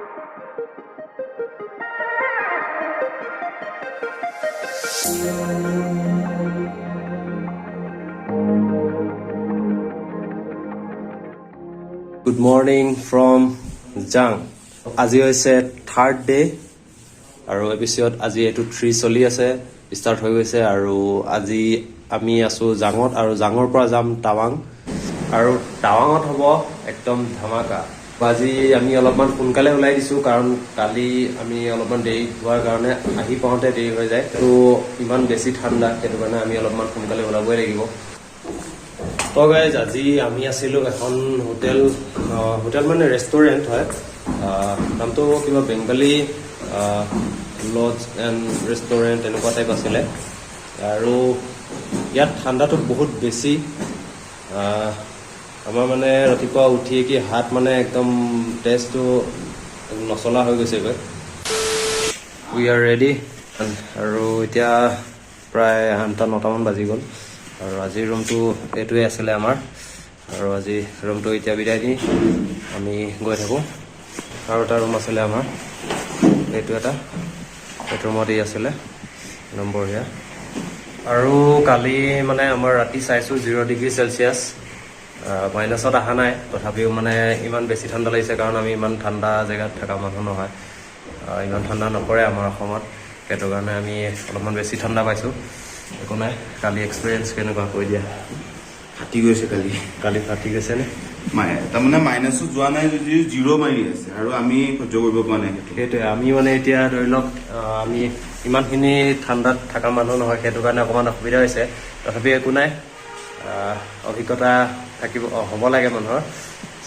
Good morning from Jang. আজি হৈছে third day আৰু এপিছড আজি এইটো 3 চলি আছে ষ্টাৰ্ট হৈ গৈছে আৰু আজি আমি আছো জাঙত আৰু জাঙৰ পৰা যাম টাৱাং আৰু টাৱাঙত হ'ব একদম ধামাকা। আজি আমি অলপমান সোনকালে ওলাই দিছো কাৰণ কালি আমি অলপমান দেৰি হোৱাৰ কাৰণে আহি পাওঁতে দেৰি হৈ যায় তো ইমান বেছি ঠাণ্ডা সেইটো কাৰণে আমি অলপমান সোনকালে ওলাবই লাগিব। তো গাইজ আজি আমি আছিলো এখন হোটেল মানে ৰেষ্টুৰেণ্ট হয় নামটো কিবা বেংগলী লজ এণ্ড ৰেষ্টুৰেণ্ট এনেকুৱা টাইপ আছিলে আৰু ইয়াত ঠাণ্ডাটো বহুত বেছি। আমাৰ মানে ৰাতিপুৱা উঠিয়ে কি হাত মানে একদম টেষ্টটো নচলা হৈ গৈছেগৈ। উই আৰ ৰেডি আৰু এতিয়া প্ৰায় 8-9মান বাজি গ'ল আৰু আজিৰ ৰুমটো এইটোৱে আছিলে আমাৰ আৰু আজি ৰুমটো এতিয়া বিদায় দি আমি গৈ থাকোঁ। আৰু এটা ৰুম আছিলে আমাৰ এইটো ৰুমত আছিলে নম্বৰ হিয়া আৰু কালি মানে আমাৰ ৰাতি চাইছোঁ 0 ডিগ্ৰী চেলচিয়াছ মাইনাছত অহা নাই তথাপিও মানে ইমান বেছি ঠাণ্ডা লাগিছে কাৰণ আমি ইমান ঠাণ্ডা জেগাত থকা মানুহ নহয় ইমান ঠাণ্ডা নপৰে আমাৰ অসমত সেইটো কাৰণে আমি অলপমান বেছি ঠাণ্ডা পাইছোঁ। একো নাই কালি এক্সপিৰিয়েঞ্চ কেনেকুৱা কৈ দিয়া। ফাটি গৈছে কালি ফাটি গৈছে নে তাৰমানে মাইনাছো যোৱা নাই যদি 0 মাৰি আছে আৰু আমি সহ্য কৰিব পৰা নাই সেইটোৱে আমি মানে এতিয়া ধৰি লওক আমি ইমানখিনি ঠাণ্ডাত থকা মানুহ নহয় সেইটো কাৰণে অকণমান অসুবিধা হৈছে তথাপি একো নাই অভিজ্ঞতা হ'ব লাগে মানুহৰ।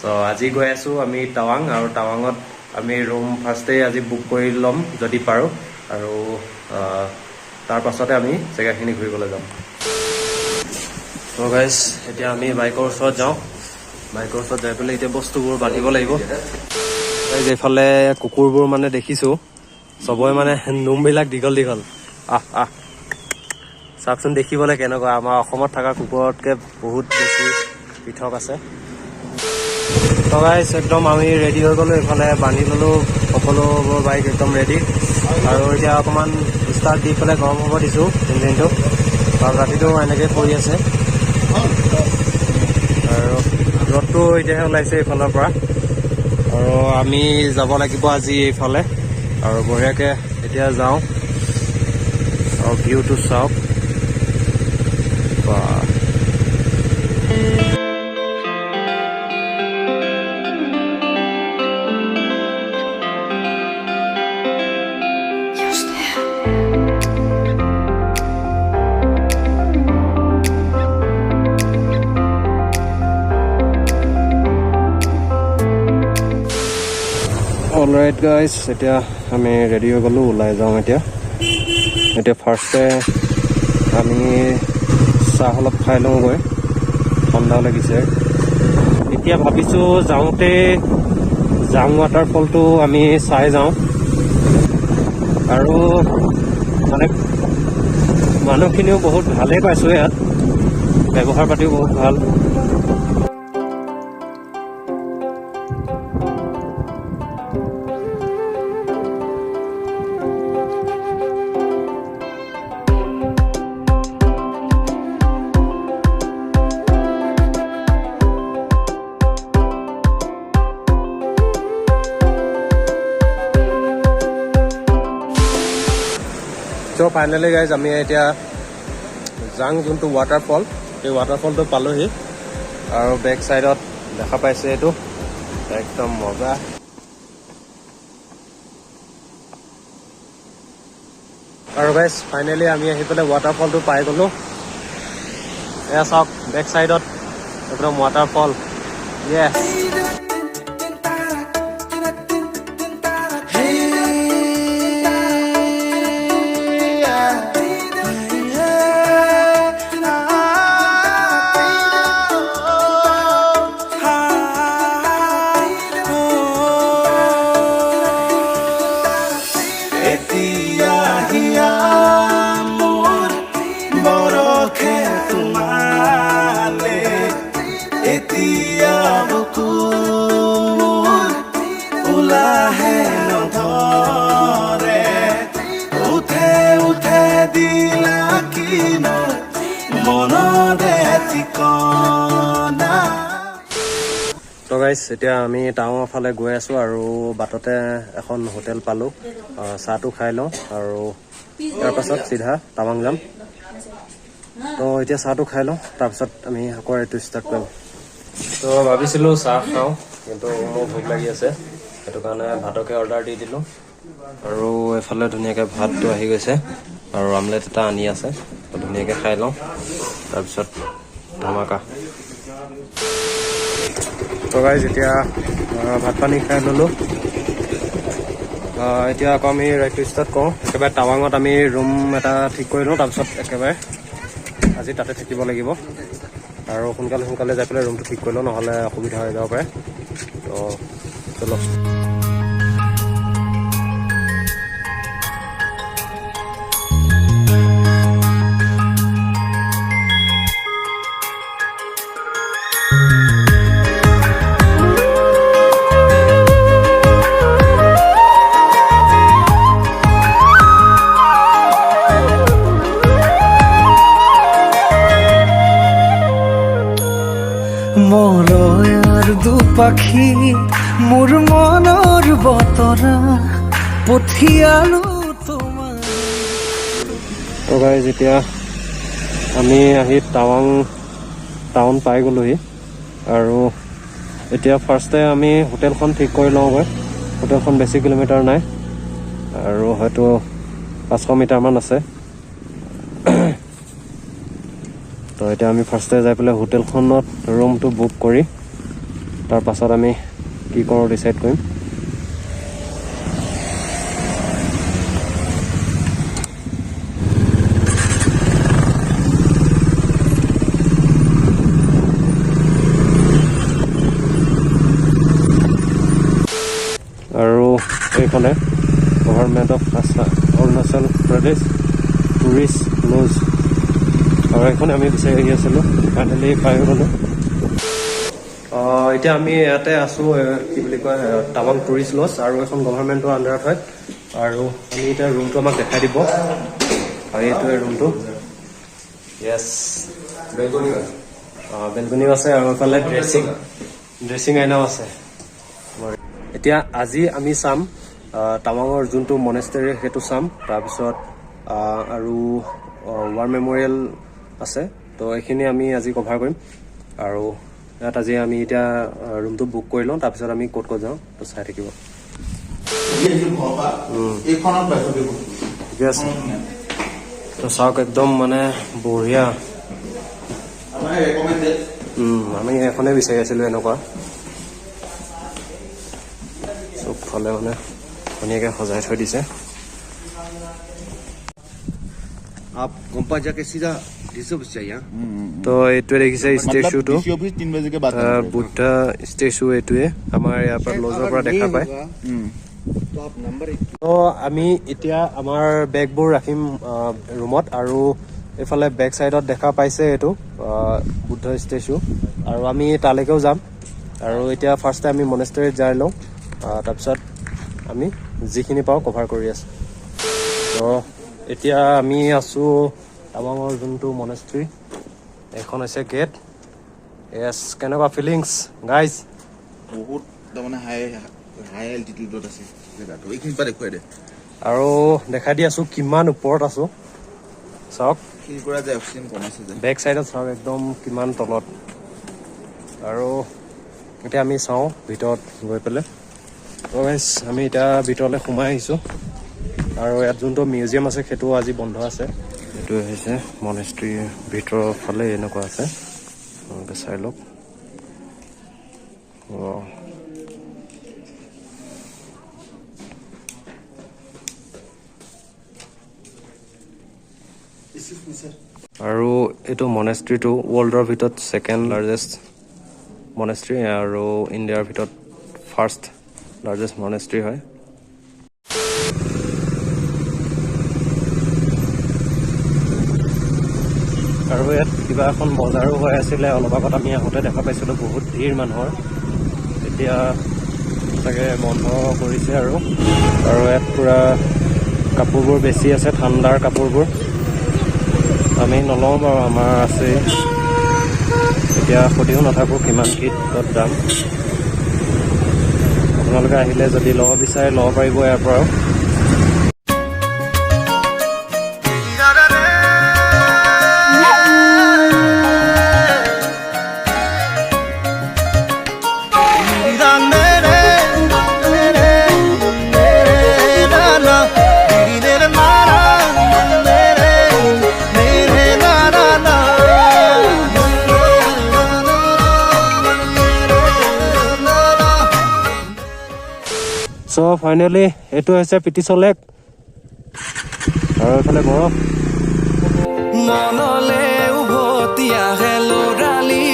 চ' আজি গৈ আছোঁ আমি টাৱাং আৰু টাৱাঙত আমি ৰুম ফাৰ্ষ্টে আজি বুক কৰি ল'ম যদি পাৰোঁ আৰু তাৰ পাছতে আমি জেগাখিনি ঘূৰিবলৈ যাম। ত' গাইজ এতিয়া আমি বাইকৰ ওচৰত যাওঁ। বাইকৰ ওচৰত যাই পেলাই এতিয়া বস্তুবোৰ বান্ধিব লাগিব। এইফালে কুকুৰবোৰ মানে দেখিছোঁ চবৰে মানে নোমবিলাক দীঘল চাওকচোন দেখিবলৈ কেনেকুৱা আমাৰ অসমত থকা কুকুৰতকৈ বহুত বেছি পৃথক আছে। ত' গাইজ একদম আমি ৰেডি হৈ গ'লোঁ এইফালে বান্ধি ল'লোঁ সকলোবোৰ বাইক একদম ৰেডি আৰু এতিয়া অকণমান ষ্টাৰ্ট দি পেলাই গৰম হ'ব দিছোঁ ইঞ্জিনটো আৰু ৰাতিটো এনেকৈ পৰি আছে আৰু ৰ'দটো এতিয়াহে ওলাইছে এইফালৰ পৰা আৰু আমি যাব লাগিব আজি এইফালে আৰু বঢ়িয়াকৈ এতিয়া যাওঁ আৰু ভিউটো চাওক বা অলৰাইট গাইজ এতিয়া আমি ৰেডি হৈ গ'লোঁ ওলাই যাওঁ এতিয়া ফাৰ্ষ্টে আমি চাহ অলপ খাই লওঁগৈ ঠাণ্ডা লাগিছে। এতিয়া ভাবিছোঁ যাওঁতে জাং ৱাটাৰফলটো আমি চাই যাওঁ আৰু মানে মানুহখিনিও বহুত ভালেই পাইছোঁ ইয়াত ব্যৱহাৰ পাতিও বহুত ভাল। চ' ফাইনেলি গাইজ আমি এতিয়া জাং যোনটো ৱাটাৰফল এই ৱাটাৰফলটো পালোহি আৰু বেক চাইডত দেখা পাইছে এইটো একদম মজা। আৰু গাইজ ফাইনেলি আমি আহি পেলাই ৱাটাৰফলটো পাই গ'লোঁ। এয়া চাওক বেক চাইডত একদম ৱাটাৰফল য়েছ। Tia buku তো গাইজ এতিয়া আমি টাৱাঙৰ ফালে গৈ আছোঁ আৰু বাটতে এখন হোটেল পালোঁ চাহটো খাই লওঁ আৰু তাৰ পাছত চিধা টাৱাং যাম তো এতিয়া চাহটো খাই লওঁ তাৰপিছত আমি আকৌ এইটো ষ্টাৰ্ট কৰিম তো ভাবিছিলোঁ চাহ খাওঁ কিন্তু মোৰ ভোক লাগি আছে সেইটো কাৰণে ভাতকে অৰ্ডাৰ দি দিলোঁ আৰু এফালে ধুনীয়াকৈ ভাতটো আহি গৈছে আৰু আমলেট এটা আনি আছে তো ধুনীয়াকৈ খাই লওঁ তাৰপিছত ধামাকা তো গাইজ এতিয়া ভাত পানী খাই ল'লোঁ এতিয়া আকৌ আমি ৰাইডটো ষ্টাৰ্ট কৰোঁ একেবাৰে টাৱাঙত আমি ৰুম এটা ঠিক কৰি লওঁ তাৰপিছত একেবাৰে আজি তাতে থাকিব লাগিব আৰু সোনকালে যাই পেলাই ৰুমটো ঠিক কৰি লওঁ নহ'লে অসুবিধা হৈ যাব পাৰে তো চলো মৰয়াৰ দুপাখি মোৰ মনৰ বতৰা পঠিয়ালো তোমাৰ তো গাইজ এতিয়া আমি আহি টাউন পাই গ'লোহি আৰু এতিয়া ফাৰ্ষ্টে আমি হোটেলখন ঠিক কৰি লওঁগৈ হোটেলখন বেছি কিলোমিটাৰ নাই আৰু হয়তো 500 মিটাৰমান আছে তো এতিয়া আমি ফাৰ্ষ্টে যাই পেলাই হোটেলখনত ৰুমটো বুক কৰি তাৰ পাছত আমি কি কৰোঁ ডিচাইড কৰিম আৰু এইখনে government of Arunachal Pradesh tourist lodge আৰু এইখনে আমি বিচাৰি আহি আছিলোঁ ফাইনেলি পাই গ'লোঁ এতিয়া আমি ইয়াতে আছোঁ কি বুলি কয় টাৱাং টুৰিষ্ট লজ আৰু এখন গভৰ্ণমেণ্টৰ আণ্ডাৰত হয় আৰু আমি এতিয়া ৰুমটো আমাক দেখাই দিব আৰু এইটোৱে ৰুমটো য়েছ বেলকনিও আছে আৰু এইফালে ড্ৰেছিং আইনাও আছে এতিয়া আজি আমি চাম টাৱাঙৰ যোনটো মনেষ্টেৰী সেইটো চাম তাৰপিছত আৰু ৱাৰ মেমৰিয়েল আছে তো এইখিনি আমি আজি কভাৰ কৰিম আৰু ইয়াত আজি আমি এতিয়া ৰুমটো বুক কৰি লওঁ তাৰপিছত আমি ক'ত যাওঁ তো চাই থাকিব ঠিকে আছে তো চাওক একদম মানে বঢ়িয়া আমি এখনে বিচাৰি আছিলোঁ এনেকুৱা চবফালে মানে ধুনীয়াকৈ সজাই থৈ দিছে आप गोम्पा जाके सीधा डिसो बस चाहिए তো এইটোৱে দেখিছে ষ্টেচুটো DC ऑफिस 3 बजे के बाद বুদ্ধ ষ্টেচু এইটোৱে আমাৰ ইয়াৰ পৰা লজৰ পৰা দেখা পায় तो आप नंबर তো আমি এতিয়া আমাৰ বেগবোৰ ৰাখিম ৰুমত আৰু এইফালে বেক চাইডত দেখা পাইছে এইটো বুদ্ধ ষ্টেচু আৰু আমি তালৈকেও যাম আৰু এতিয়া ফাৰ্ষ্টে আমি মনেষ্টেৰীত যাই লওঁ তাৰপিছত আমি যিখিনি পাওঁ কভাৰ কৰি আছোঁ তো এতিয়া আমি আছোঁ টাৱাঙৰ যোনটো মনেষ্ট্ৰী এইখন হৈছে গেট য়েছ কেনেকুৱা ফিলিংছ গাইজ বহুত তাৰমানে হাই এল্টিটিউডত আছে জেগাটো এইখিনি পৰা দেখুৱাই দে আৰু দেখাই দি আছোঁ কিমান ওপৰত আছোঁ চাওক ফিল কৰা যায় অক্সিজেন কম আছে যে বেক চাইডত চাওক একদম কিমান তলত আৰু এতিয়া আমি চাওঁ ভিতৰত গৈ পেলাই তো গাইজ আমি এতিয়া ভিতৰলৈ সোমাই আহিছোঁ আৰু ইয়াত যোনটো মিউজিয়াম আছে সেইটো আজি বন্ধ আছে এইটো হৈছে মনেষ্ট্ৰীৰ ভিতৰৰ ফালে এনেকুৱা আছে আপোনালোকে চাই লওক আৰু এইটো মনেষ্ট্ৰীটো ৱৰ্ল্ডৰ ভিতৰত ছেকেণ্ড লাৰ্জেষ্ট মনেষ্ট্ৰী আৰু ইণ্ডিয়াৰ ভিতৰত ফাৰ্ষ্ট লাৰ্জেষ্ট মনেষ্ট্ৰী হয় আৰু ইয়াত কিবা এখন বজাৰো হৈ আছিলে অলপ আগত আমি আহোঁতে দেখা পাইছিলোঁ বহুত ভিৰ মানুহৰ এতিয়া চাগে বন্ধ কৰিছে আৰু ইয়াত পূৰা কাপোৰবোৰ বেছি আছে ঠাণ্ডাৰ কাপোৰবোৰ আমি নলওঁ বাৰু আমাৰ আছে এতিয়া সুধিও নাথাকোঁ কিমান কি তাত যাম। আপোনালোকে আহিলে যদি ল'ব বিচাৰে ল'ব পাৰিব ইয়াৰ পৰাও। চ' ফাইনেলি এইটো হৈছে পিটিছ লেক আৰু এইফালে বৰফ। মনলে উভতি আহে লৰালি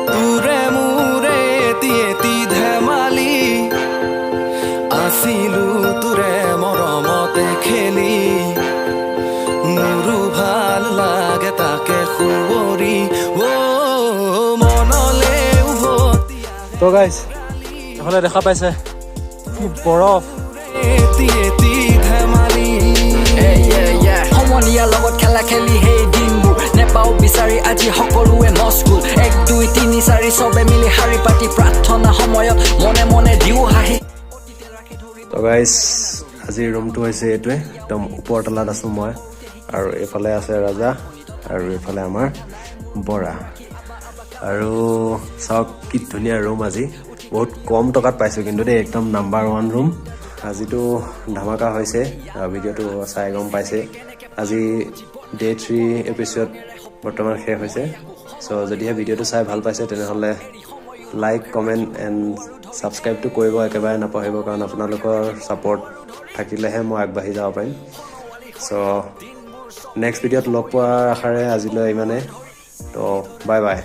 তোৰে মোৰে এটি ধেমালি আছিলো তোৰে মৰমতে খেলি মোৰো ভাল লাগে তাকে সুৱৰি মনলে উভতি তো গাইজ এইফালে দেখা পাইছে কি বৰফ। সমনীয়াৰ লগত খেলা খেলি সেই দিনবোৰ নেপাওঁ বিচাৰি আজি সকলোৱে মস্কুল 1 2 3 4 চবে মিলি শাৰী পাতি প্ৰাৰ্থনা সময়ত মনে মনে দিও হাঁহি। তো গাইজ আজিৰ ৰুমটো হৈছে এইটোৱে, একদম ওপৰ তলাত আছোঁ মই, আৰু এইফালে আছে ৰাজা আৰু এইফালে আমাৰ বৰা। আৰু চাওক কি ধুনীয়া ৰুম, আজি বহুত কম টকাত পাইছোঁ কিন্তু দেই, একদম নাম্বাৰ 1 ৰুম। আজিতো ধামাকা হৈছে, ভিডিঅ'টো চাই গম পাইছে। আজি ডে 3 এপিছড বৰ্তমান শেষ হৈছে। চ' যদিহে ভিডিঅ'টো চাই ভাল পাইছে তেনেহ'লে লাইক কমেণ্ট এণ্ড ছাবস্ক্ৰাইবটো কৰিব একেবাৰে নাপাহৰিব, কাৰণ আপোনালোকৰ ছাপৰ্ট থাকিলেহে মই আগবাঢ়ি যাব পাৰিম। চ' নেক্সট ভিডিঅ'ত লগ পোৱাৰ আশাৰে আজিলৈ ইমানে। তো বাই বাই।